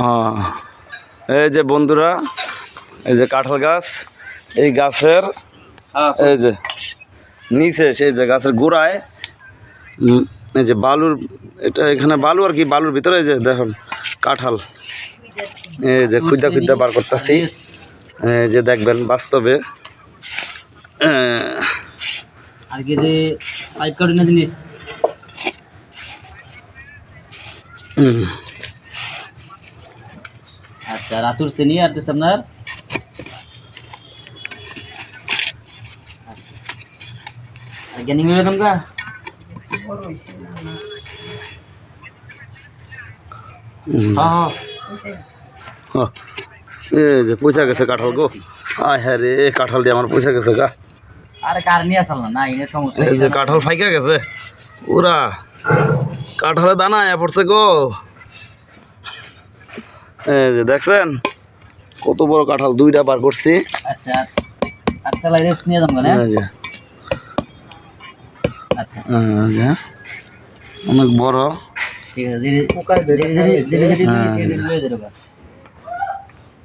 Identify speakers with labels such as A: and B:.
A: হ্যাঁ, এই যে বন্ধুরা, এই যে কাঁঠাল গাছ, এই গাছের এই যে নিচে সেই যে গাছের গোড়ায় এই যে বালুর, এটা এখানে বালু আর কি, বালুর ভিতরে এই যে দেখুন কাঁঠাল, এই যে খুঁজা খুঁজা বার করতেছি, এই যে দেখবেন বাস্তবে।
B: আজকে যে পাইপ কাটিং জিনিস আচ্ছা রাতুর শ্রেণী আর আপনার জ্ঞানী মিলে তোমরা
A: এই যে পয়সা গেছে কাঁঠাল গো, আয় হ্যাঁ রে, কাঁঠাল দিয়ে আমার পয়সা গেছে গা।
B: আরে কার নিয়ে আসল না এর সমস্যা,
A: এই যে কাঁঠাল ফাইকা গেছে পুরা, কাঁঠালে দানা পড়ছে গো। এই যে দেখছেন কত বড় কাঁঠাল, দুইটা বার করছি।
B: আচ্ছা আচ্ছা লাইরেস নিয়ে যাম না।
A: এই যে
B: আচ্ছা
A: এই যে অনেক বড়।
B: ঠিক আছে, যে লয়ে যাবে।